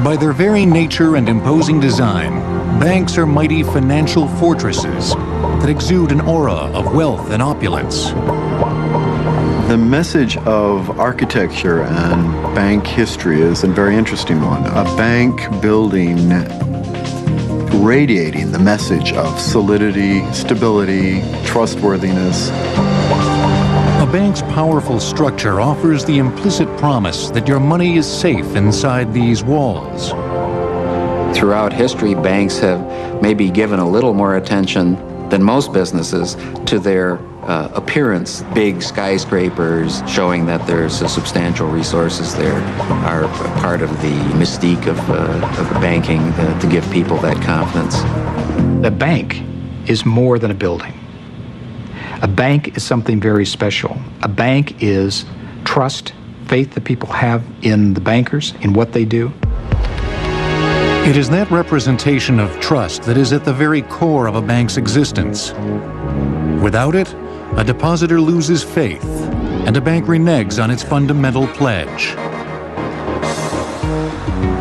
By their very nature and imposing design, banks are mighty financial fortresses that exude an aura of wealth and opulence. The message of architecture and bank history is a very interesting one. A bank building radiating the message of solidity, stability, trustworthiness. A bank's powerful structure offers the implicit promise that your money is safe inside these walls. Throughout history, banks have maybe given a little more attention than most businesses to their appearance. Big skyscrapers showing that there's substantial resources there are part of the mystique of banking to give people that confidence. A bank is more than a building. A bank is something very special. A bank is trust, faith that people have in the bankers, in what they do. It is that representation of trust that is at the very core of a bank's existence. Without it, a depositor loses faith, and a bank reneges on its fundamental pledge.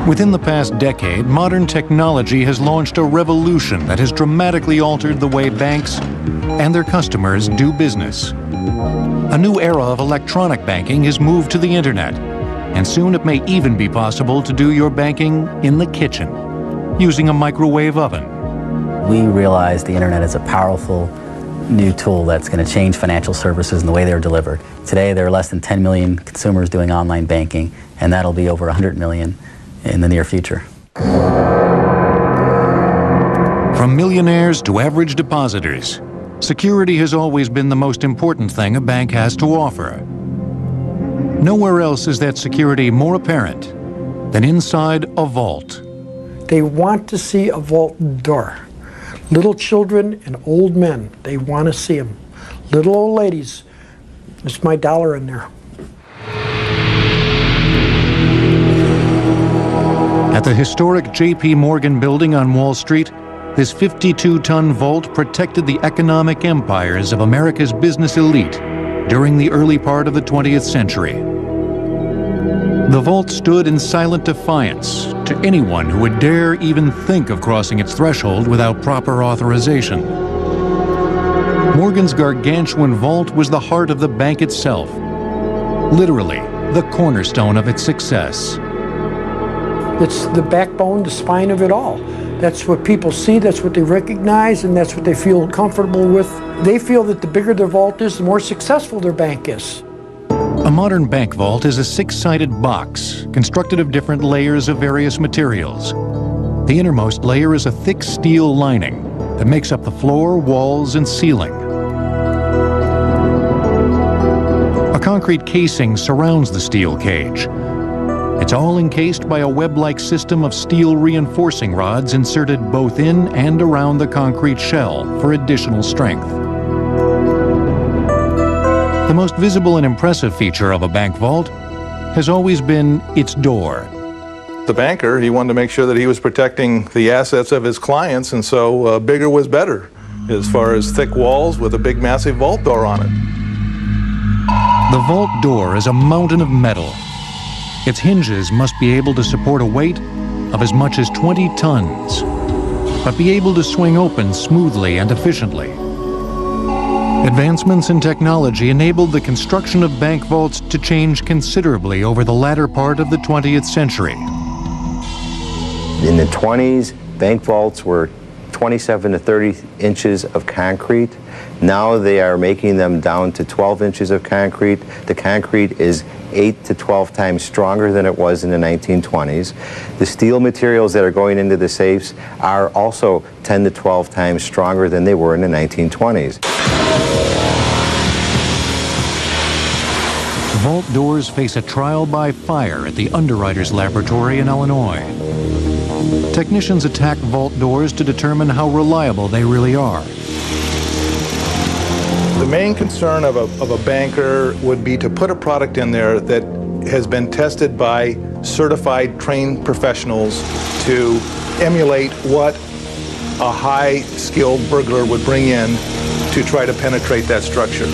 Within the past decade, modern technology has launched a revolution that has dramatically altered the way banks and their customers do business. A new era of electronic banking has moved to the internet, and soon it may even be possible to do your banking in the kitchen, using a microwave oven. We realize the internet is a powerful new tool that's going to change financial services and the way they're delivered. Today, there are less than 10 million consumers doing online banking, and that'll be over 100 million in the near future. From millionaires to average depositors, security has always been the most important thing a bank has to offer. Nowhere else is that security more apparent than inside a vault. They want to see a vault door. Little children and old men, they want to see them. Little old ladies, there's my dollar in there. At the historic J.P. Morgan building on Wall Street, this 52-ton vault protected the economic empires of America's business elite during the early part of the 20th century. The vault stood in silent defiance to anyone who would dare even think of crossing its threshold without proper authorization. Morgan's gargantuan vault was the heart of the bank itself, literally the cornerstone of its success. It's the backbone, the spine of it all. That's what people see, that's what they recognize, and that's what they feel comfortable with. They feel that the bigger their vault is, the more successful their bank is. A modern bank vault is a six-sided box constructed of different layers of various materials. The innermost layer is a thick steel lining that makes up the floor, walls, and ceiling. A concrete casing surrounds the steel cage. It's all encased by a web-like system of steel reinforcing rods inserted both in and around the concrete shell for additional strength. The most visible and impressive feature of a bank vault has always been its door. The banker, he wanted to make sure that he was protecting the assets of his clients, and so bigger was better as far as thick walls with a big massive vault door on it. The vault door is a mountain of metal. Its hinges must be able to support a weight of as much as 20 tons, but be able to swing open smoothly and efficiently. Advancements in technology enabled the construction of bank vaults to change considerably over the latter part of the 20th century. In the 20s, bank vaults were 27 to 30 inches of concrete. Now they are making them down to 12 inches of concrete. The concrete is 8 to 12 times stronger than it was in the 1920s. The steel materials that are going into the safes are also 10 to 12 times stronger than they were in the 1920s. Vault doors face a trial by fire at the Underwriters Laboratory in Illinois. Technicians attack vault doors to determine how reliable they really are. The main concern of a banker would be to put a product in there that has been tested by certified, trained professionals to emulate what a high-skilled burglar would bring in to try to penetrate that structure.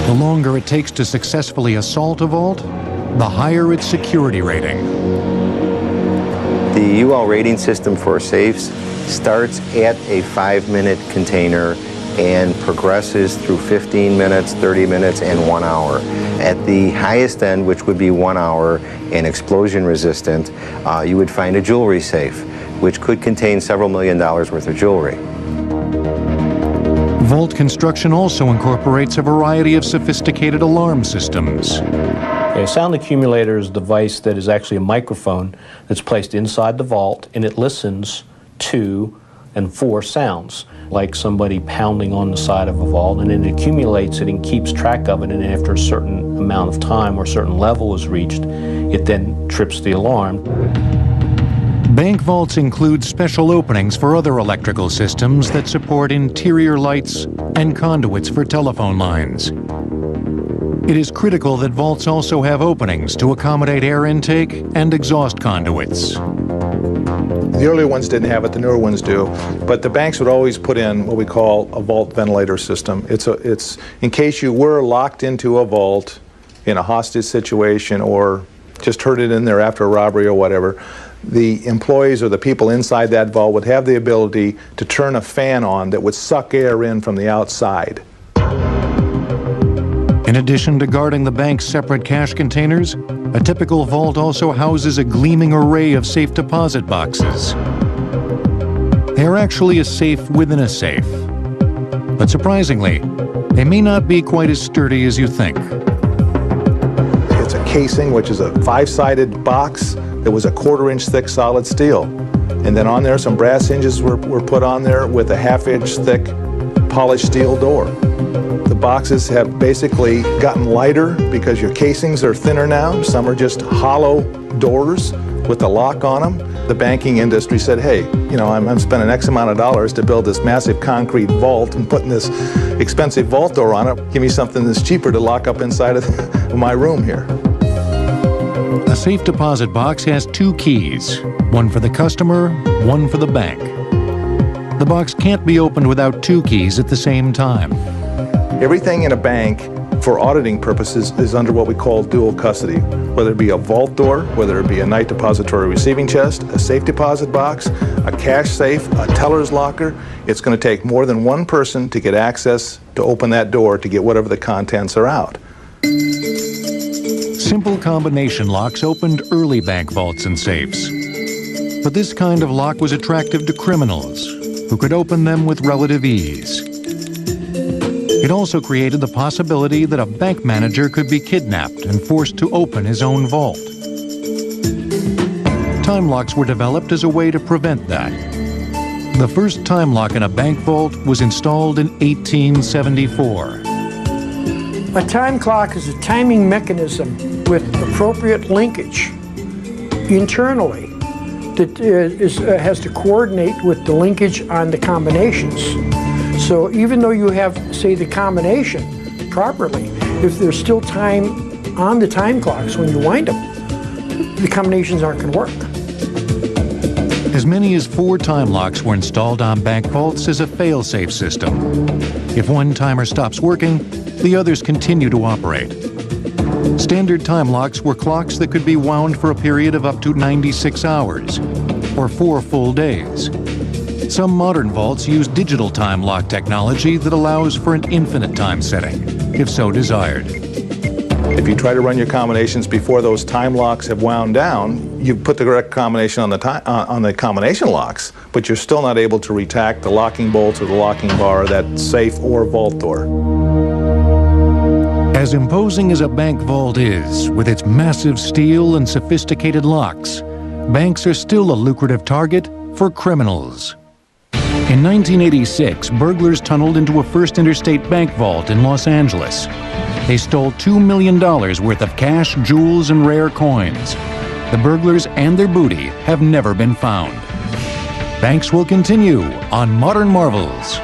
The longer it takes to successfully assault a vault, the higher its security rating. The UL rating system for safes starts at a 5-minute container and progresses through 15 minutes, 30 minutes, and 1 hour. At the highest end, which would be 1 hour and explosion resistant, you would find a jewelry safe, which could contain several $1 million worth of jewelry. Vault construction also incorporates a variety of sophisticated alarm systems. A sound accumulator is a device that is actually a microphone that's placed inside the vault, and it listens to and for sounds, like somebody pounding on the side of a vault, and it accumulates it and keeps track of it, and after a certain amount of time or a certain level is reached, it then trips the alarm. Bank vaults include special openings for other electrical systems that support interior lights and conduits for telephone lines. It is critical that vaults also have openings to accommodate air intake and exhaust conduits. The earlier ones didn't have it, the newer ones do, but the banks would always put in what we call a vault ventilator system. It's in case you were locked into a vault in a hostage situation or just heard it in there after a robbery or whatever, the employees or the people inside that vault would have the ability to turn a fan on that would suck air in from the outside. In addition to guarding the bank's separate cash containers, a typical vault also houses a gleaming array of safe deposit boxes. They are actually a safe within a safe. But surprisingly, they may not be quite as sturdy as you think. It's a casing, which is a 5-sided box that was a 1/4-inch thick solid steel. And then on there, some brass hinges were put on there with a 1/2-inch thick polished steel door. The boxes have basically gotten lighter because your casings are thinner now. Some are just hollow doors with a lock on them. The banking industry said, hey, you know, I'm spending X amount of dollars to build this massive concrete vault and putting this expensive vault door on it. Give me something that's cheaper to lock up inside of my room here. A safe deposit box has 2 keys, one for the customer, one for the bank. The box can't be opened without 2 keys at the same time. Everything in a bank for auditing purposes is under what we call dual custody, whether it be a vault door, whether it be a night depository receiving chest, a safe deposit box, a cash safe, a teller's locker. It's going to take more than one person to get access to open that door to get whatever the contents are out. Simple combination locks opened early bank vaults and safes. But this kind of lock was attractive to criminals, who could open them with relative ease. It also created the possibility that a bank manager could be kidnapped and forced to open his own vault. Time locks were developed as a way to prevent that. The first time lock in a bank vault was installed in 1874. A time clock is a timing mechanism with appropriate linkage internally that has to coordinate with the linkage on the combinations. So even though you have, say, the combination properly, if there's still time on the time clocks when you wind them, the combinations aren't going to work. As many as 4 time locks were installed on bank vaults as a fail-safe system. If one timer stops working, the others continue to operate. Standard time locks were clocks that could be wound for a period of up to 96 hours, or 4 full days. Some modern vaults use digital time lock technology that allows for an infinite time setting, if so desired. If you try to run your combinations before those time locks have wound down, you put the correct combination on the combination locks, but you're still not able to retack the locking bolts or the locking bar of that safe or vault door. As imposing as a bank vault is, with its massive steel and sophisticated locks, banks are still a lucrative target for criminals. In 1986, burglars tunneled into a First Interstate bank vault in Los Angeles. They stole $2 million worth of cash, jewels, and rare coins. The burglars and their booty have never been found. Banks will continue on Modern Marvels.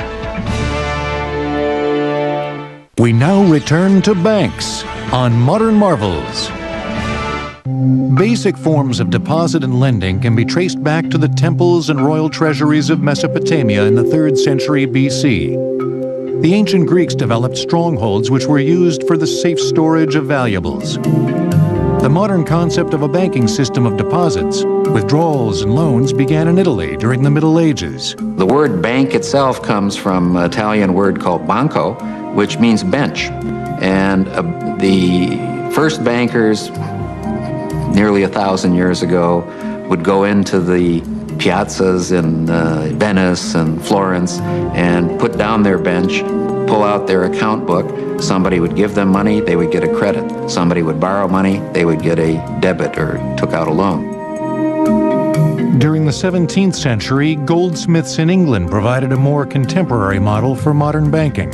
We now return to banks on Modern Marvels. Basic forms of deposit and lending can be traced back to the temples and royal treasuries of Mesopotamia in the 3rd century BC. The ancient Greeks developed strongholds which were used for the safe storage of valuables. The modern concept of a banking system of deposits, withdrawals, and loans began in Italy during the Middle Ages. The word bank itself comes from an Italian word called banco, which means bench. And the first bankers, nearly 1,000 years ago, would go into the piazzas in Venice and Florence and put down their bench, pull out their account book. Somebody would give them money, they would get a credit. Somebody would borrow money, they would get a debit or took out a loan. During the 17th century, goldsmiths in England provided a more contemporary model for modern banking.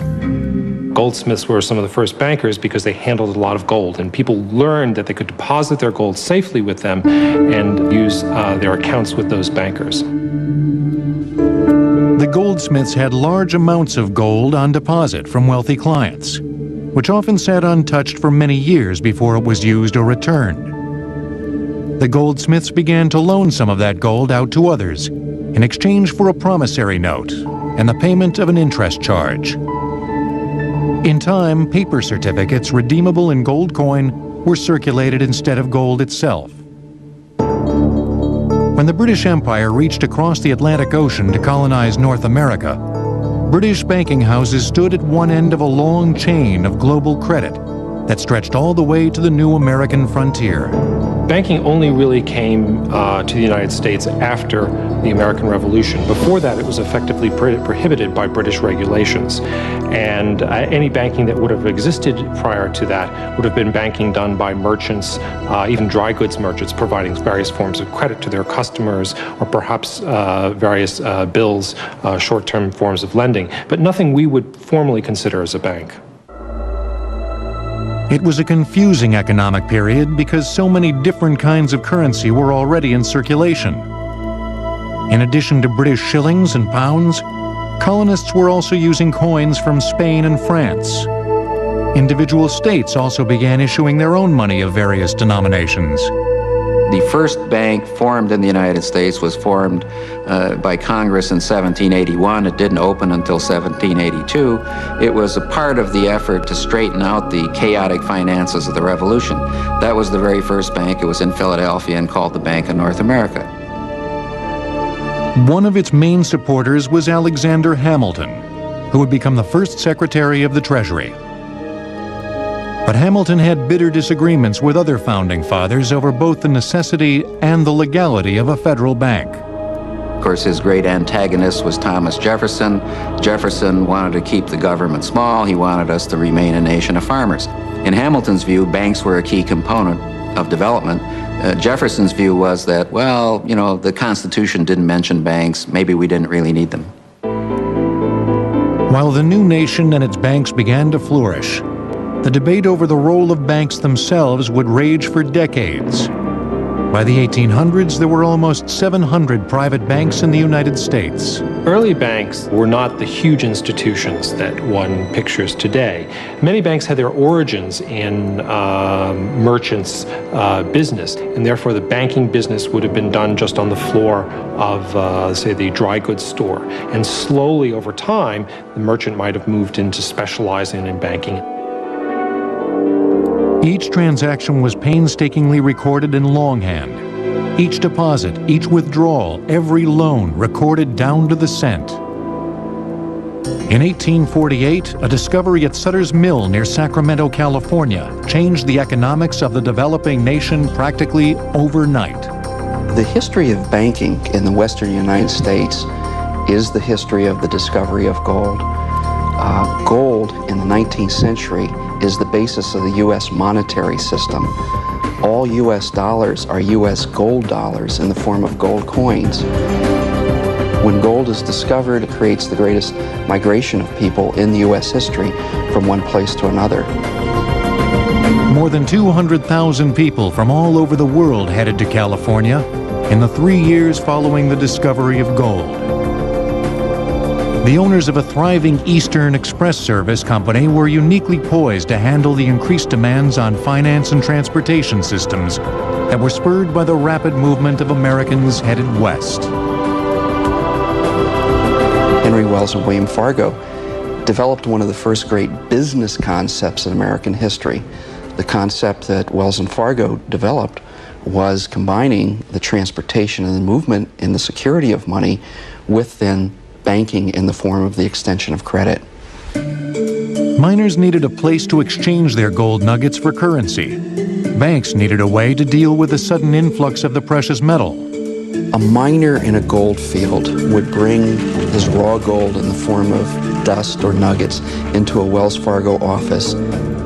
Goldsmiths were some of the first bankers because they handled a lot of gold, and people learned that they could deposit their gold safely with them and use their accounts with those bankers. The goldsmiths had large amounts of gold on deposit from wealthy clients, which often sat untouched for many years before it was used or returned. The goldsmiths began to loan some of that gold out to others in exchange for a promissory note and the payment of an interest charge. In time, paper certificates redeemable in gold coin were circulated instead of gold itself. When the British Empire reached across the Atlantic Ocean to colonize North America, British banking houses stood at one end of a long chain of global credit that stretched all the way to the new American frontier. Banking only really came to the United States after the American Revolution. Before that, it was effectively prohibited by British regulations. And any banking that would have existed prior to that would have been banking done by merchants, even dry goods merchants, providing various forms of credit to their customers, or perhaps various bills, short-term forms of lending, but nothing we would formally consider as a bank. It was a confusing economic period because so many different kinds of currency were already in circulation. In addition to British shillings and pounds, colonists were also using coins from Spain and France. Individual states also began issuing their own money of various denominations. The first bank formed in the United States was formed by Congress in 1781. It didn't open until 1782. It was a part of the effort to straighten out the chaotic finances of the Revolution. That was the very first bank. It was in Philadelphia and called the Bank of North America. One of its main supporters was Alexander Hamilton, who would become the first Secretary of the Treasury. But Hamilton had bitter disagreements with other founding fathers over both the necessity and the legality of a federal bank. Of course, his great antagonist was Thomas Jefferson. Jefferson wanted to keep the government small. He wanted us to remain a nation of farmers. In Hamilton's view, banks were a key component of development. Jefferson's view was that, well, you know, the Constitution didn't mention banks. Maybe we didn't really need them. While the new nation and its banks began to flourish, the debate over the role of banks themselves would rage for decades. By the 1800s, there were almost 700 private banks in the United States. Early banks were not the huge institutions that one pictures today. Many banks had their origins in merchants' business, and therefore the banking business would have been done just on the floor of, say, the dry goods store. And slowly over time, the merchant might have moved into specializing in banking. Each transaction was painstakingly recorded in longhand. Each deposit, each withdrawal, every loan recorded down to the cent. In 1848, a discovery at Sutter's Mill near Sacramento, California, changed the economics of the developing nation practically overnight. The history of banking in the western United States is the history of the discovery of gold. Gold in the 19th century is the basis of the U.S. monetary system. All U.S. dollars are U.S. gold dollars in the form of gold coins. When gold is discovered, it creates the greatest migration of people in the U.S. history from one place to another. More than 200,000 people from all over the world headed to California in the 3 years following the discovery of gold. The owners of a thriving Eastern Express service company were uniquely poised to handle the increased demands on finance and transportation systems that were spurred by the rapid movement of Americans headed west. Henry Wells and William Fargo developed one of the first great business concepts in American history, The concept that Wells and Fargo developed was combining the transportation and the movement and the security of money with then banking in the form of the extension of credit. Miners needed a place to exchange their gold nuggets for currency. Banks needed a way to deal with the sudden influx of the precious metal. A miner in a gold field would bring his raw gold in the form of dust or nuggets into a Wells Fargo office.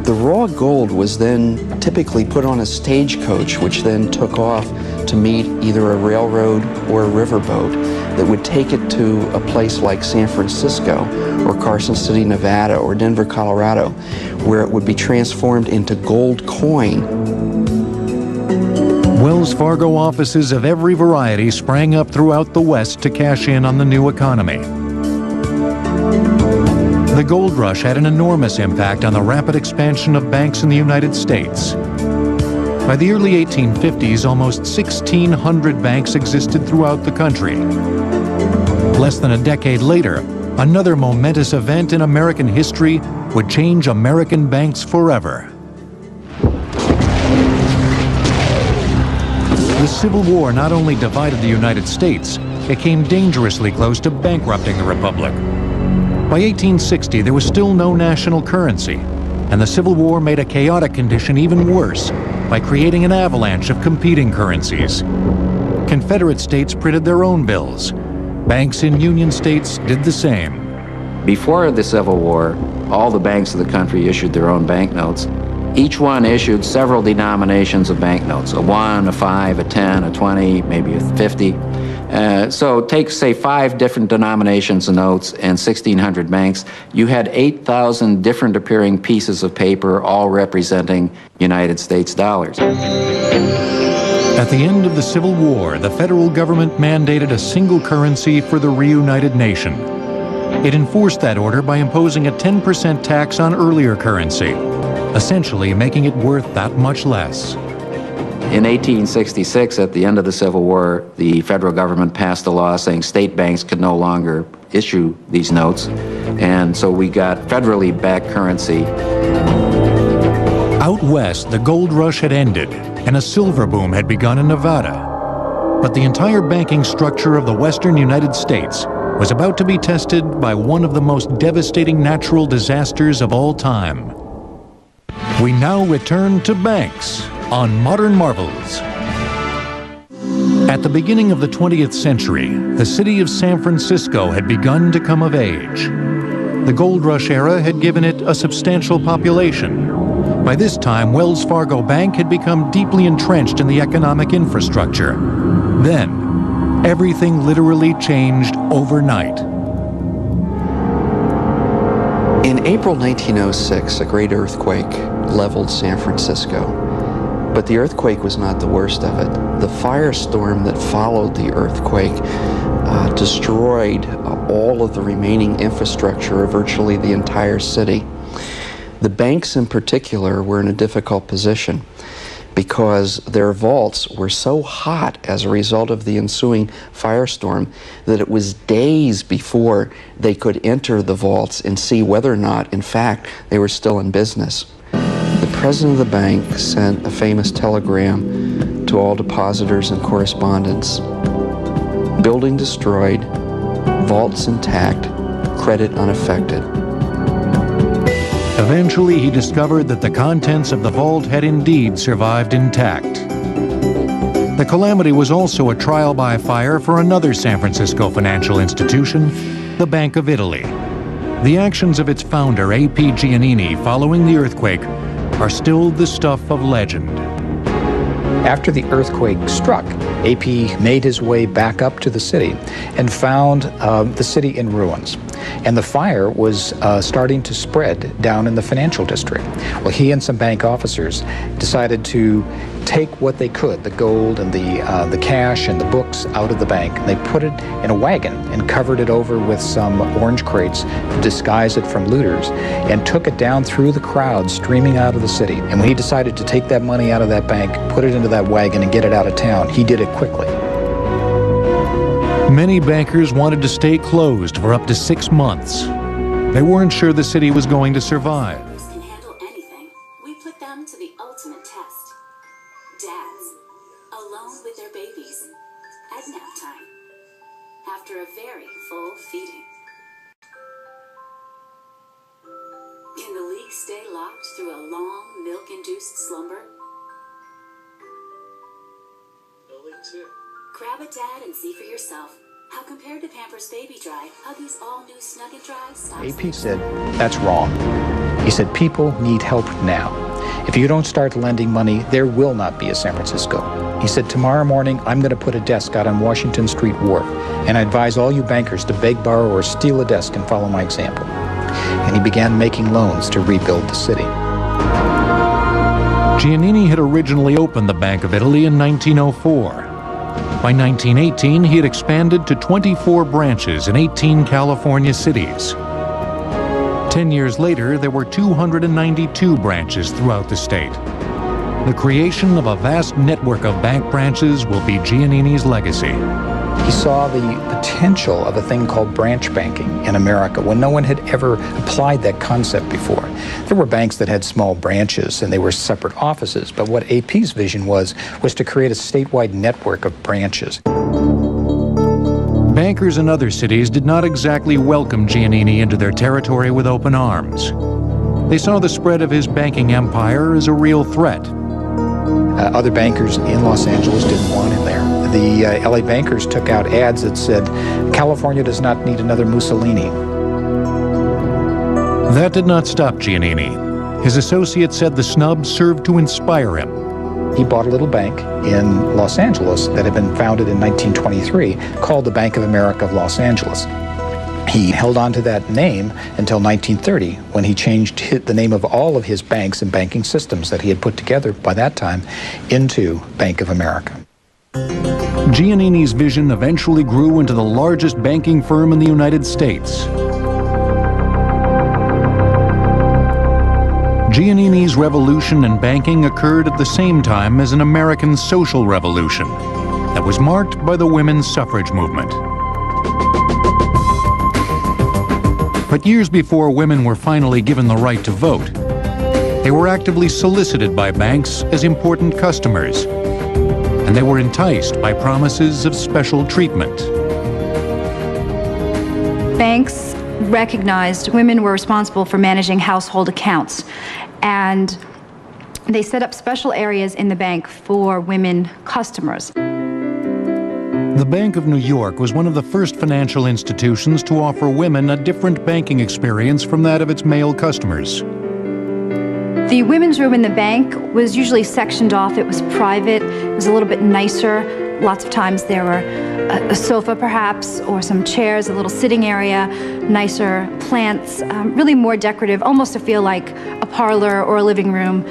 The raw gold was then typically put on a stagecoach, which then took off to meet either a railroad or a riverboat that would take it to a place like San Francisco or Carson City, Nevada, or Denver, Colorado, where it would be transformed into gold coin. Wells Fargo offices of every variety sprang up throughout the West to cash in on the new economy. The gold rush had an enormous impact on the rapid expansion of banks in the United States. By the early 1850s, almost 1,600 banks existed throughout the country. Less than a decade later, another momentous event in American history would change American banks forever. The Civil War not only divided the United States, it came dangerously close to bankrupting the Republic. By 1860, there was still no national currency, and the Civil War made a chaotic condition even worse by creating an avalanche of competing currencies. Confederate states printed their own bills. Banks in Union states did the same. Before the Civil War, all the banks of the country issued their own banknotes. Each one issued several denominations of banknotes, a 1, a 5, a 10, a 20, maybe a 50. So take, say, 5 different denominations of notes and 1,600 banks. You had 8,000 different appearing pieces of paper, all representing United States dollars. At the end of the Civil War, the federal government mandated a single currency for the reunited nation. It enforced that order by imposing a 10% tax on earlier currency, essentially making it worth that much less. In 1866, at the end of the Civil War, the federal government passed a law saying state banks could no longer issue these notes, and so we got federally backed currency. Out west, the gold rush had ended, and a silver boom had begun in Nevada. But the entire banking structure of the western United States was about to be tested by one of the most devastating natural disasters of all time. We now return to banks on Modern Marvels. At the beginning of the 20th century, the city of San Francisco had begun to come of age. The gold rush era had given it a substantial population. By this time, Wells Fargo Bank had become deeply entrenched in the economic infrastructure. Then, everything literally changed overnight. In April 1906, a great earthquake leveled San Francisco. But the earthquake was not the worst of it. The firestorm that followed the earthquake destroyed all of the remaining infrastructure of virtually the entire city. The banks in particular were in a difficult position because their vaults were so hot as a result of the ensuing firestorm that it was days before they could enter the vaults and see whether or not, in fact, they were still in business. The president of the bank sent a famous telegram to all depositors and correspondents. Building destroyed, vaults intact, credit unaffected. Eventually, he discovered that the contents of the vault had indeed survived intact. The calamity was also a trial by fire for another San Francisco financial institution, the Bank of Italy. The actions of its founder, A.P. Giannini, following the earthquake are still the stuff of legend. After the earthquake struck, AP made his way back up to the city and found the city in ruins. And the fire was starting to spread down in the financial district. Well, he and some bank officers decided to take what they could, the gold and the cash and the books, out of the bank. And they put it in a wagon and covered it over with some orange crates to disguise it from looters, and took it down through the crowd streaming out of the city. And when he decided to take that money out of that bank, put it into that wagon and get it out of town, he did it quickly. Many bankers wanted to stay closed for up to 6 months. They weren't sure the city was going to survive. Can handle anything. We put them to the ultimate ultimate test. Dads, alone with their babies, at nap time, after a very full feeding. Can the league stay locked through a long, milk-induced slumber? Grab a dad and see for yourself how, compared to Pampers Baby Dry, Huggies all-new Snug and Dry stops. AP said, that's wrong. He said, people need help now. If you don't start lending money, there will not be a San Francisco. He said, tomorrow morning, I'm going to put a desk out on Washington Street Wharf, and I advise all you bankers to beg, borrow, or steal a desk and follow my example. And he began making loans to rebuild the city. Giannini had originally opened the Bank of Italy in 1904. By 1918, he had expanded to 24 branches in 18 California cities. 10 years later, there were 292 branches throughout the state. The creation of a vast network of bank branches will be Giannini's legacy. He saw the potential of a thing called branch banking in America when no one had ever applied that concept before. There were banks that had small branches and they were separate offices, but what AP's vision was to create a statewide network of branches. Bankers in other cities did not exactly welcome Giannini into their territory with open arms. They saw the spread of his banking empire as a real threat. Other bankers in Los Angeles didn't want him there. The LA bankers took out ads that said, California does not need another Mussolini. That did not stop Giannini. His associates said the snub served to inspire him. He bought a little bank in Los Angeles that had been founded in 1923 called the Bank of America of Los Angeles. He held on to that name until 1930, when he changed the name of all of his banks and banking systems that he had put together by that time into Bank of America. Giannini's vision eventually grew into the largest banking firm in the United States. Giannini's revolution in banking occurred at the same time as an American social revolution that was marked by the women's suffrage movement. But years before women were finally given the right to vote, they were actively solicited by banks as important customers, and they were enticed by promises of special treatment. Banks recognized women were responsible for managing household accounts, and they set up special areas in the bank for women customers. The Bank of New York was one of the first financial institutions to offer women a different banking experience from that of its male customers. The women's room in the bank was usually sectioned off. It was private. It was a little bit nicer. Lots of times there were a sofa perhaps, or some chairs, a little sitting area, nicer plants, really more decorative, almost to feel like a parlor or a living room,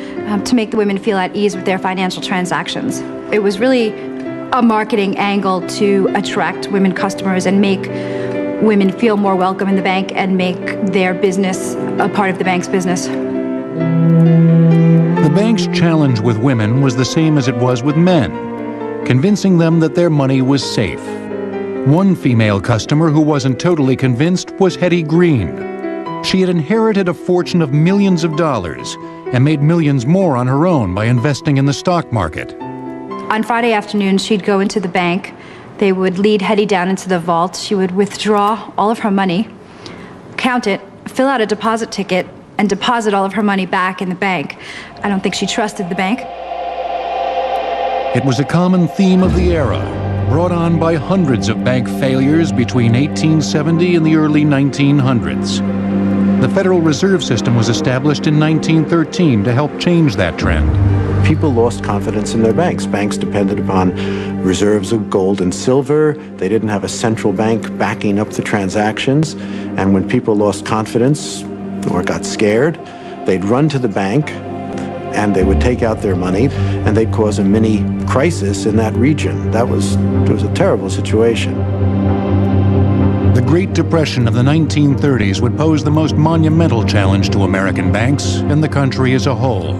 to make the women feel at ease with their financial transactions. It was really a marketing angle to attract women customers and make women feel more welcome in the bank and make their business a part of the bank's business. The bank's challenge with women was the same as it was with men, convincing them that their money was safe. One female customer who wasn't totally convinced was Hetty Green. She had inherited a fortune of millions of dollars and made millions more on her own by investing in the stock market. On Friday afternoon, she'd go into the bank. They would lead Hetty down into the vault. She would withdraw all of her money, count it, fill out a deposit ticket, and deposit all of her money back in the bank. I don't think she trusted the bank. It was a common theme of the era, brought on by hundreds of bank failures between 1870 and the early 1900s. The Federal Reserve System was established in 1913 to help change that trend. People lost confidence in their banks. Banks depended upon reserves of gold and silver. They didn't have a central bank backing up the transactions. And when people lost confidence or got scared, they'd run to the bank and they would take out their money and they'd cause a mini crisis in that region. It was a terrible situation. The Great Depression of the 1930s would pose the most monumental challenge to American banks and the country as a whole.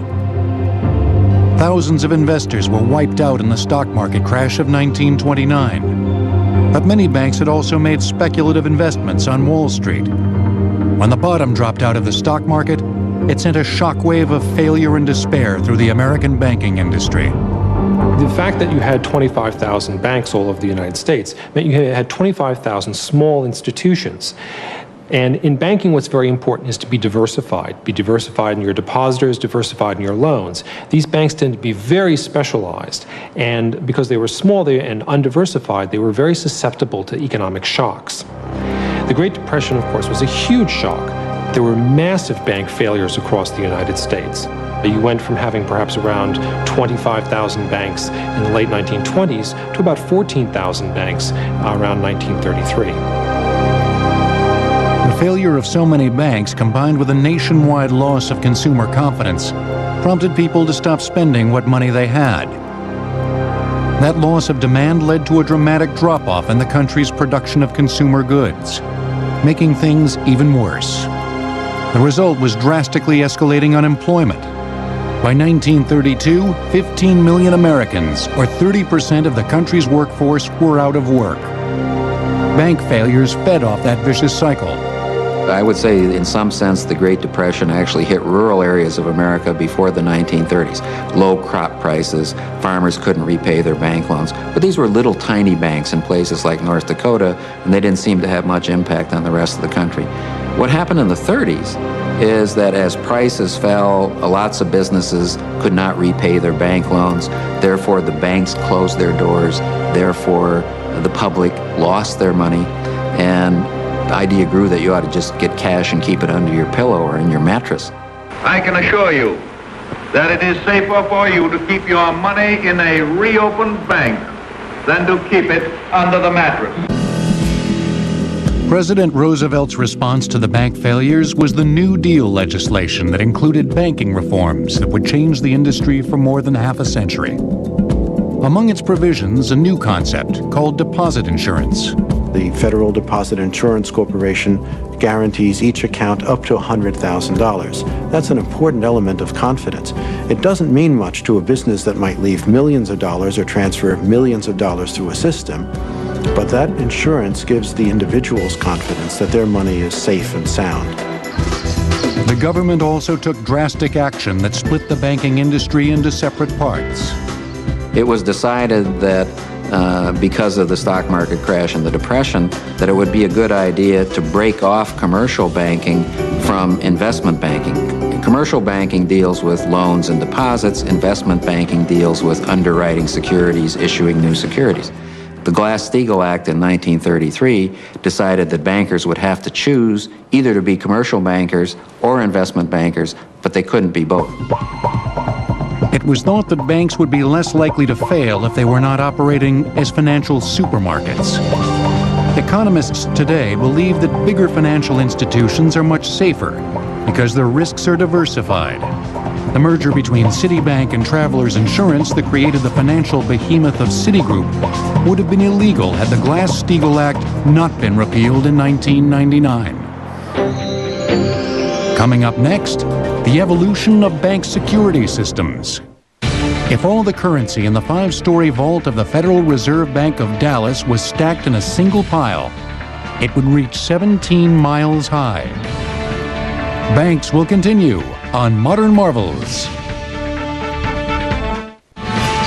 Thousands of investors were wiped out in the stock market crash of 1929. But many banks had also made speculative investments on Wall Street. When the bottom dropped out of the stock market, it sent a shockwave of failure and despair through the American banking industry. The fact that you had 25,000 banks all over the United States meant you had 25,000 small institutions. And in banking, what's very important is to be diversified. Be diversified in your depositors, diversified in your loans. These banks tend to be very specialized. And because they were small and undiversified, they were very susceptible to economic shocks. The Great Depression, of course, was a huge shock. There were massive bank failures across the United States. You went from having perhaps around 25,000 banks in the late 1920s to about 14,000 banks around 1933. The failure of so many banks, combined with a nationwide loss of consumer confidence, prompted people to stop spending what money they had. That loss of demand led to a dramatic drop-off in the country's production of consumer goods, making things even worse. The result was drastically escalating unemployment. By 1932, 15 million Americans, or 30% of the country's workforce, were out of work. Bank failures fed off that vicious cycle. I would say, in some sense, the Great Depression actually hit rural areas of America before the 1930s. Low crop prices, farmers couldn't repay their bank loans. But these were little tiny banks in places like North Dakota, and they didn't seem to have much impact on the rest of the country. What happened in the 30s is that as prices fell, lots of businesses could not repay their bank loans. Therefore, the banks closed their doors. Therefore, the public lost their money. And the idea grew that you ought to just get cash and keep it under your pillow or in your mattress. I can assure you that it is safer for you to keep your money in a reopened bank than to keep it under the mattress. President Roosevelt's response to the bank failures was the New Deal legislation that included banking reforms that would change the industry for more than half a century. Among its provisions, a new concept called deposit insurance. The Federal Deposit Insurance Corporation guarantees each account up to $100,000. That's an important element of confidence. It doesn't mean much to a business that might leave millions of dollars or transfer millions of dollars through a system, but that insurance gives the individuals confidence that their money is safe and sound. The government also took drastic action that split the banking industry into separate parts. It was decided that because of the stock market crash and the Depression, that it would be a good idea to break off commercial banking from investment banking. Commercial banking deals with loans and deposits. Investment banking deals with underwriting securities, issuing new securities. The Glass-Steagall Act in 1933 decided that bankers would have to choose either to be commercial bankers or investment bankers, but they couldn't be both. It was thought that banks would be less likely to fail if they were not operating as financial supermarkets. Economists today believe that bigger financial institutions are much safer because their risks are diversified. The merger between Citibank and Travelers Insurance that created the financial behemoth of Citigroup would have been illegal had the Glass-Steagall Act not been repealed in 1999. Coming up next, the evolution of bank security systems. If all the currency in the 5-story vault of the Federal Reserve Bank of Dallas was stacked in a single pile, it would reach 17 miles high. Banks will continue on Modern Marvels.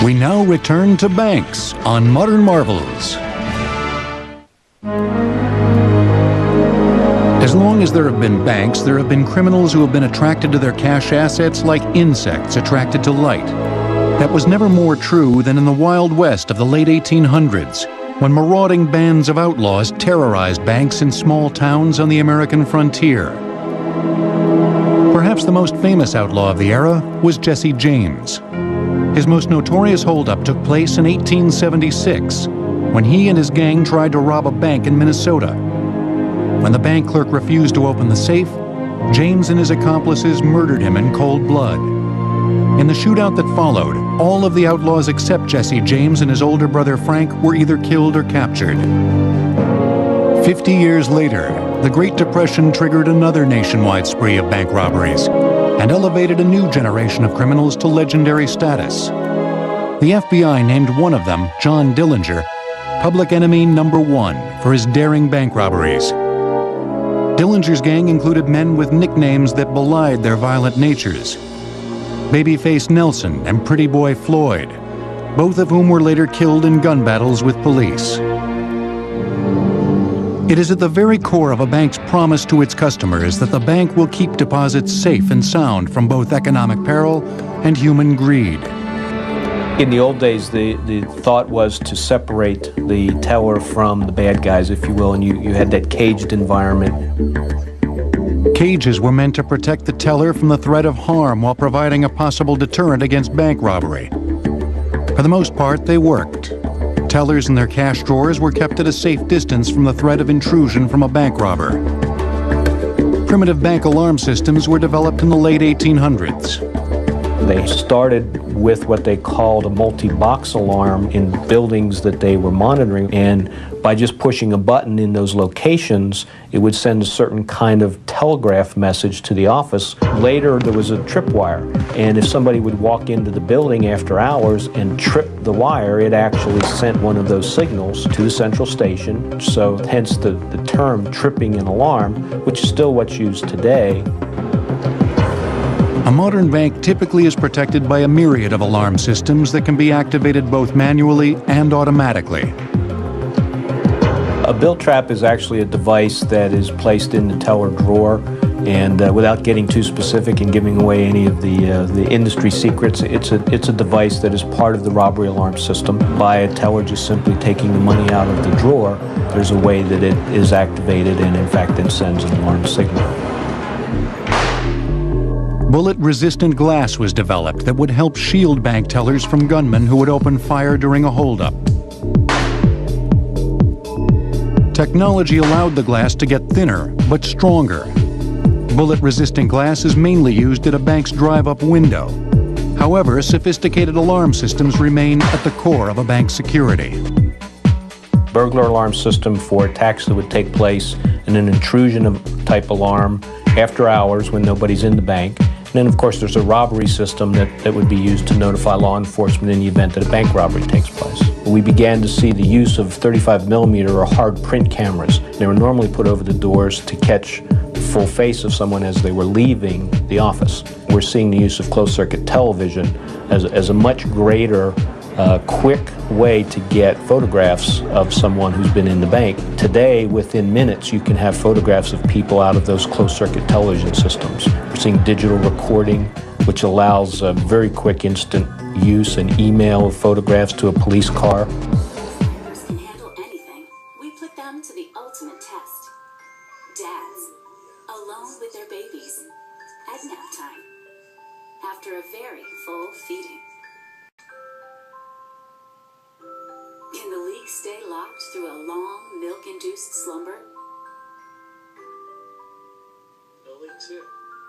We now return to banks on Modern Marvels. As long as there have been banks, there have been criminals who have been attracted to their cash assets like insects attracted to light. That was never more true than in the Wild West of the late 1800s, when marauding bands of outlaws terrorized banks in small towns on the American frontier. Perhaps the most famous outlaw of the era was Jesse James. His most notorious holdup took place in 1876, when he and his gang tried to rob a bank in Minnesota. When the bank clerk refused to open the safe, James and his accomplices murdered him in cold blood. In the shootout that followed, all of the outlaws except Jesse James and his older brother Frank were either killed or captured. 50 years later, the Great Depression triggered another nationwide spree of bank robberies and elevated a new generation of criminals to legendary status. The FBI named one of them, John Dillinger, public enemy #1 for his daring bank robberies. Dillinger's gang included men with nicknames that belied their violent natures. Babyface Nelson and Pretty Boy Floyd, both of whom were later killed in gun battles with police. It is at the very core of a bank's promise to its customers that the bank will keep deposits safe and sound from both economic peril and human greed. In the old days, the thought was to separate the teller from the bad guys, if you will, and you had that caged environment. Cages were meant to protect the teller from the threat of harm while providing a possible deterrent against bank robbery. For the most part, they worked. Tellers and their cash drawers were kept at a safe distance from the threat of intrusion from a bank robber. Primitive bank alarm systems were developed in the late 1800s. They started with what they called a multi-box alarm in buildings that they were monitoring, and by just pushing a button in those locations, it would send a certain kind of telegraph message to the office. Later, there was a tripwire, and if somebody would walk into the building after hours and trip the wire, it actually sent one of those signals to the central station. So hence the term tripping an alarm, which is still what's used today. A modern bank typically is protected by a myriad of alarm systems that can be activated both manually and automatically. A bill trap is actually a device that is placed in the teller drawer, and without getting too specific and giving away any of the industry secrets, it's a device that is part of the robbery alarm system. By a teller just simply taking the money out of the drawer, there's a way that it is activated and in fact then sends an alarm signal. Bullet-resistant glass was developed that would help shield bank tellers from gunmen who would open fire during a holdup. Technology allowed the glass to get thinner, but stronger. Bullet-resistant glass is mainly used at a bank's drive-up window. However, sophisticated alarm systems remain at the core of a bank's security. Burglar alarm system for attacks that would take place in an intrusion type alarm after hours when nobody's in the bank. And then, of course, there's a robbery system that would be used to notify law enforcement in the event that a bank robbery takes place. We began to see the use of 35mm or hard print cameras. They were normally put over the doors to catch the full face of someone as they were leaving the office. We're seeing the use of closed-circuit television as a much greater quick way to get photographs of someone who's been in the bank. Today, within minutes, you can have photographs of people out of those closed-circuit television systems. We're seeing digital recording, which allows very quick, instant use and email of photographs to a police car. Can handle anything. We put them to the ultimate test. Dads, alone with their babies, at nap time, after a very full feeding. Can the leak stay locked through a long, milk-induced slumber? No leak too.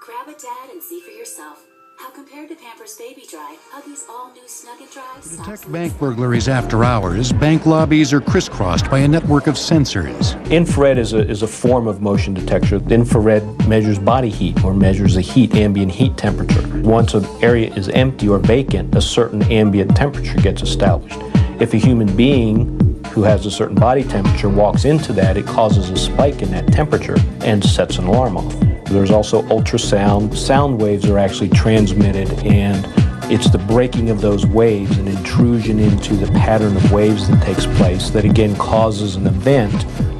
Grab a dad and see for yourself how, compared to Pampers Baby Dry, Huggies all-new Snug and Dry To detect bank burglaries after hours, bank lobbies are crisscrossed by a network of sensors. Infrared is a form of motion detection. Infrared measures body heat or measures the ambient heat temperature. Once an area is empty or vacant, a certain ambient temperature gets established. If a human being who has a certain body temperature walks into that, it causes a spike in that temperature and sets an alarm off. There's also ultrasound. Sound waves are actually transmitted, and it's the breaking of those waves, an intrusion into the pattern of waves that takes place, that again causes an event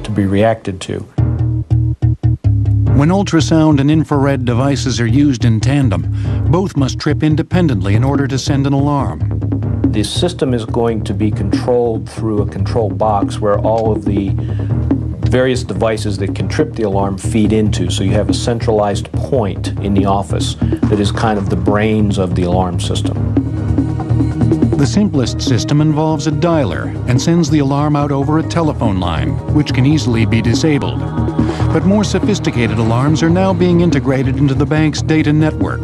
to be reacted to. When ultrasound and infrared devices are used in tandem, both must trip independently in order to send an alarm. The system is going to be controlled through a control box where all of the various devices that can trip the alarm feed into. So you have a centralized point in the office that is kind of the brains of the alarm system. The simplest system involves a dialer and sends the alarm out over a telephone line, which can easily be disabled. But more sophisticated alarms are now being integrated into the bank's data network.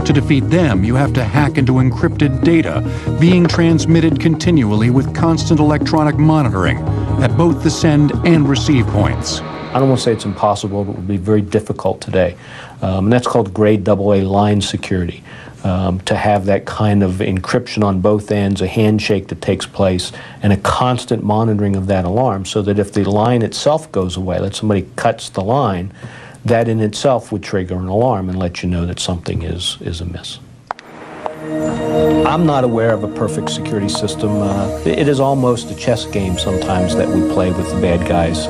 To defeat them, you have to hack into encrypted data being transmitted continually with constant electronic monitoring at both the send and receive points. I don't want to say it's impossible, but it would be very difficult today. And that's called grade AA line security. to have that kind of encryption on both ends, a handshake that takes place, and a constant monitoring of that alarm, so that if the line itself goes away, let somebody cuts the line, that in itself would trigger an alarm and let you know that something is amiss. I'm not aware of a perfect security system. It is almost a chess game sometimes that we play with the bad guys,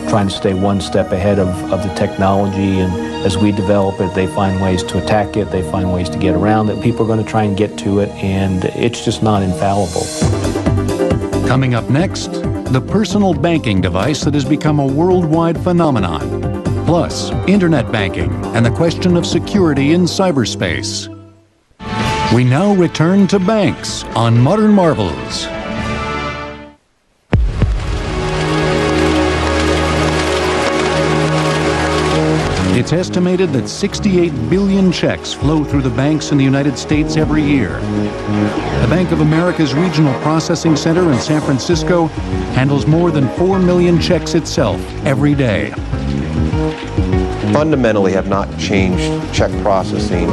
trying to stay one step ahead of the technology, and as we develop it, they find ways to attack it, they find ways to get around it. People are going to try and get to it, and it's just not infallible. Coming up next, the personal banking device that has become a worldwide phenomenon. Plus, internet banking and the question of security in cyberspace. We now return to banks on Modern Marvels. It's estimated that 68 billion checks flow through the banks in the United States every year. The Bank of America's Regional Processing Center in San Francisco handles more than 4 million checks itself every day. Fundamentally have not changed check processing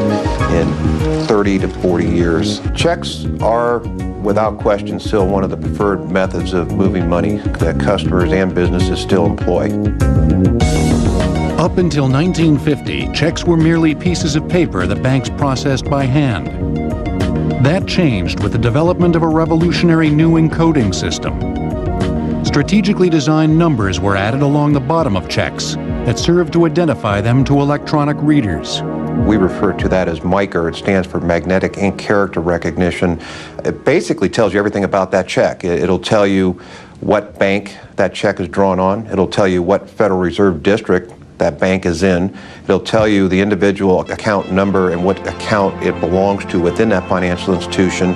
in 30 to 40 years. Checks are, without question, still one of the preferred methods of moving money that customers and businesses still employ. Up until 1950, checks were merely pieces of paper that banks processed by hand. That changed with the development of a revolutionary new encoding system. Strategically designed numbers were added along the bottom of checks that served to identify them to electronic readers. We refer to that as MICR. It stands for Magnetic Ink Character Recognition. It basically tells you everything about that check. It'll tell you what bank that check is drawn on. It'll tell you what Federal Reserve District that bank is in. It'll tell you the individual account number and what account it belongs to within that financial institution.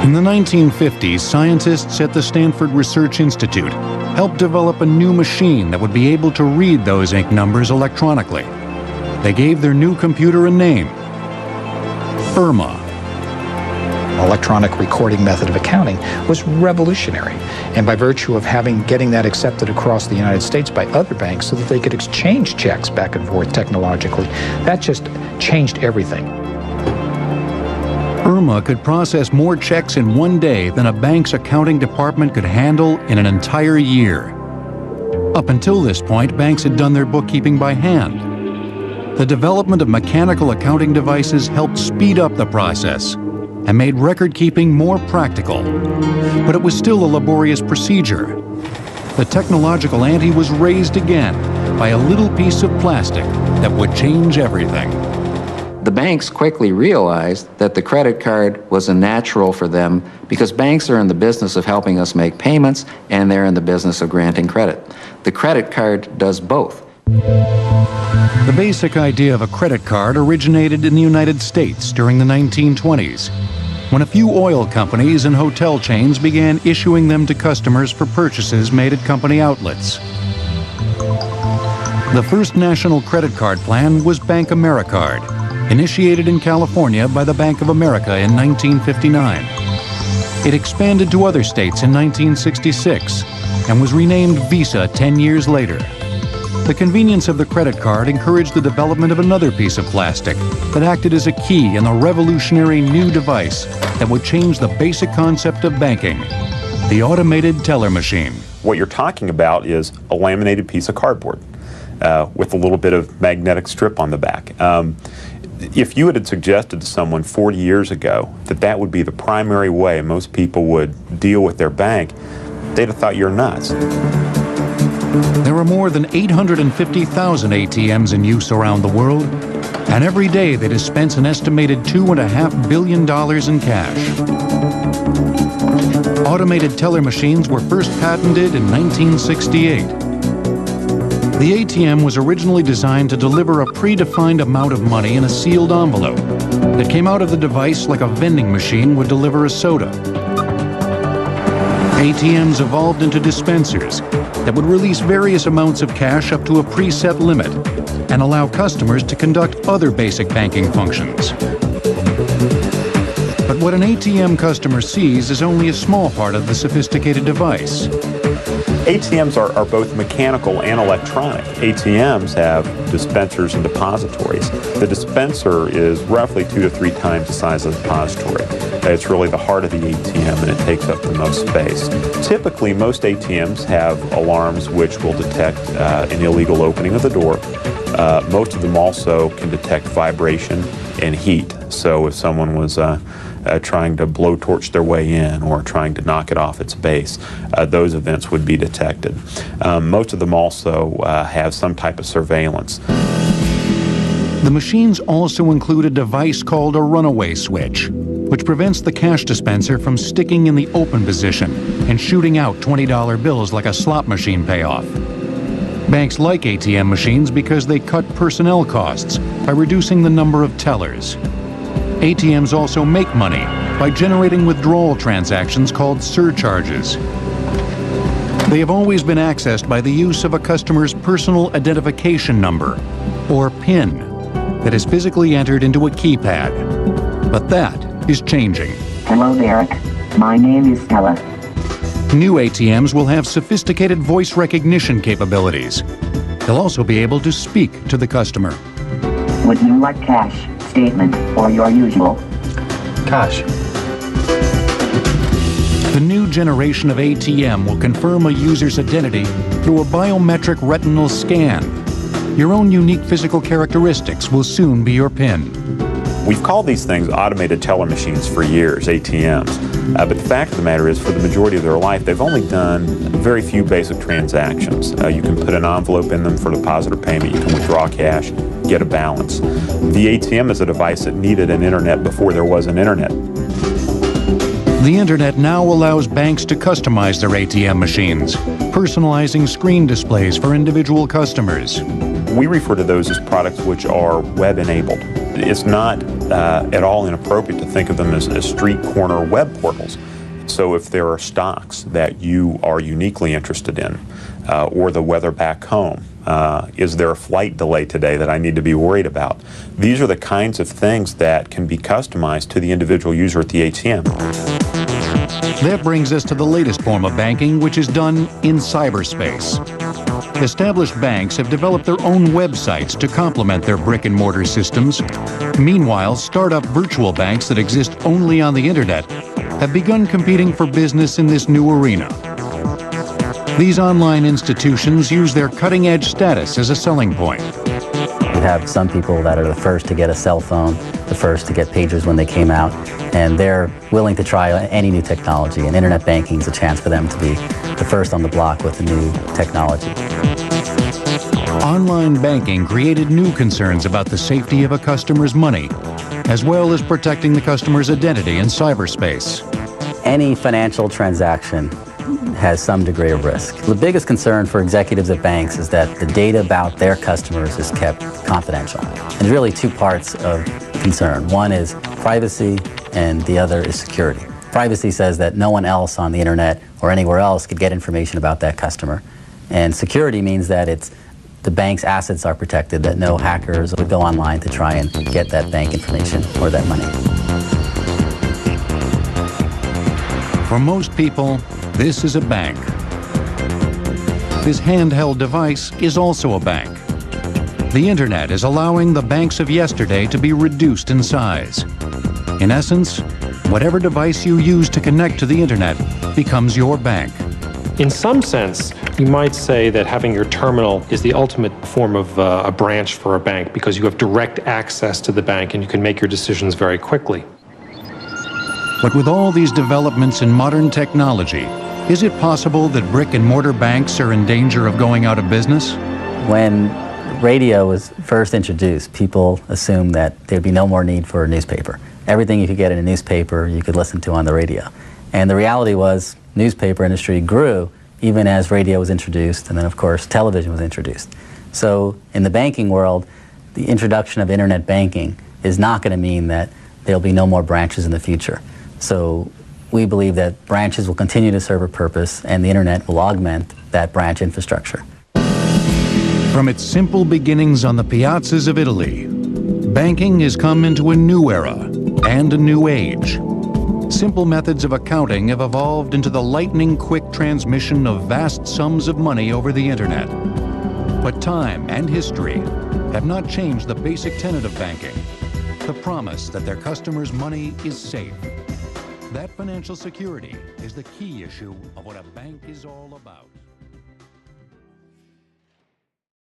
In the 1950s, scientists at the Stanford Research Institute helped develop a new machine that would be able to read those ink numbers electronically. They gave their new computer a name, IRMA. Electronic recording method of accounting was revolutionary, and by virtue of getting that accepted across the United States by other banks so that they could exchange checks back and forth technologically, that just changed everything. IRMA could process more checks in one day than a bank's accounting department could handle in an entire year. Up until this point, banks had done their bookkeeping by hand. The development of mechanical accounting devices helped speed up the process and made record-keeping more practical. But it was still a laborious procedure. The technological ante was raised again by a little piece of plastic that would change everything. The banks quickly realized that the credit card was a natural for them because banks are in the business of helping us make payments and they're in the business of granting credit. The credit card does both. The basic idea of a credit card originated in the United States during the 1920s, when a few oil companies and hotel chains began issuing them to customers for purchases made at company outlets. The first national credit card plan was Bank AmeriCard, initiated in California by the Bank of America in 1959. It expanded to other states in 1966 and was renamed Visa 10 years later. The convenience of the credit card encouraged the development of another piece of plastic that acted as a key in the revolutionary new device that would change the basic concept of banking, the automated teller machine. What you're talking about is a laminated piece of cardboard with a little bit of magnetic strip on the back. If you had suggested to someone 40 years ago that that would be the primary way most people would deal with their bank, they'd have thought you're nuts. There are more than 850,000 ATMs in use around the world, and every day they dispense an estimated $2.5 billion in cash. Automated teller machines were first patented in 1968. The ATM was originally designed to deliver a predefined amount of money in a sealed envelope that came out of the device like a vending machine would deliver a soda. ATMs evolved into dispensers that would release various amounts of cash up to a preset limit and allow customers to conduct other basic banking functions. But what an ATM customer sees is only a small part of the sophisticated device. ATMs are both mechanical and electronic. ATMs have dispensers and depositories. The dispenser is roughly 2 to 3 times the size of the depository. It's really the heart of the ATM, and it takes up the most space. Typically, most ATMs have alarms which will detect an illegal opening of the door. Most of them also can detect vibration and heat. So if someone was trying to blowtorch their way in or trying to knock it off its base, those events would be detected. Most of them also have some type of surveillance. The machines also include a device called a runaway switch, which prevents the cash dispenser from sticking in the open position and shooting out $20 bills like a slot machine payoff. Banks like ATM machines because they cut personnel costs by reducing the number of tellers. ATMs also make money by generating withdrawal transactions called surcharges. They have always been accessed by the use of a customer's personal identification number, or PIN, that is physically entered into a keypad. But that is changing. Hello, Derek. My name is Stella. New ATMs will have sophisticated voice recognition capabilities. They'll also be able to speak to the customer. Would you like cash, statement, or your usual? Cash. The new generation of ATM will confirm a user's identity through a biometric retinal scan. Your own unique physical characteristics will soon be your PIN. We've called these things automated teller machines for years, ATMs. But the fact of the matter is, for the majority of their life, they've only done very few basic transactions. You can put an envelope in them for deposit or payment. You can withdraw cash, get a balance. The ATM is a device that needed an internet before there was an internet. The internet now allows banks to customize their ATM machines, personalizing screen displays for individual customers. We refer to those as products which are web-enabled. It's not at all inappropriate to think of them as street corner web portals. So if there are stocks that you are uniquely interested in, or the weather back home, is there a flight delay today that I need to be worried about? These are the kinds of things that can be customized to the individual user at the ATM. That brings us to the latest form of banking, which is done in cyberspace. Established banks have developed their own websites to complement their brick-and-mortar systems. Meanwhile, startup virtual banks that exist only on the internet have begun competing for business in this new arena. These online institutions use their cutting-edge status as a selling point. You have some people that are the first to get a cell phone, the first to get pagers when they came out, and they're willing to try any new technology, and internet banking is a chance for them to be the first on the block with the new technology. Online banking created new concerns about the safety of a customer's money, as well as protecting the customer's identity in cyberspace. Any financial transaction has some degree of risk. The biggest concern for executives at banks is that the data about their customers is kept confidential. And there's really two parts of concern. One is privacy, and the other is security. Privacy says that no one else on the internet or anywhere else could get information about that customer. And security means that the bank's assets are protected, that no hackers would go online to try and get that bank information or that money. For most people, this is a bank. This handheld device is also a bank. The internet is allowing the banks of yesterday to be reduced in size. In essence, whatever device you use to connect to the internet becomes your bank. In some sense, you might say that having your terminal is the ultimate form of a branch for a bank, because you have direct access to the bank and you can make your decisions very quickly. But with all these developments in modern technology, is it possible that brick-and-mortar banks are in danger of going out of business? When radio was first introduced, people assumed that there'd be no more need for a newspaper. Everything you could get in a newspaper, you could listen to on the radio. And the reality was, newspaper industry grew even as radio was introduced, and then of course television was introduced. So in the banking world, the introduction of internet banking is not going to mean that there'll be no more branches in the future. So we believe that branches will continue to serve a purpose, and the internet will augment that branch infrastructure. From its simple beginnings on the piazzas of Italy, banking has come into a new era and a new age. Simple methods of accounting have evolved into the lightning-quick transmission of vast sums of money over the internet. But time and history have not changed the basic tenet of banking, the promise that their customers' money is safe. That financial security is the key issue of what a bank is all about.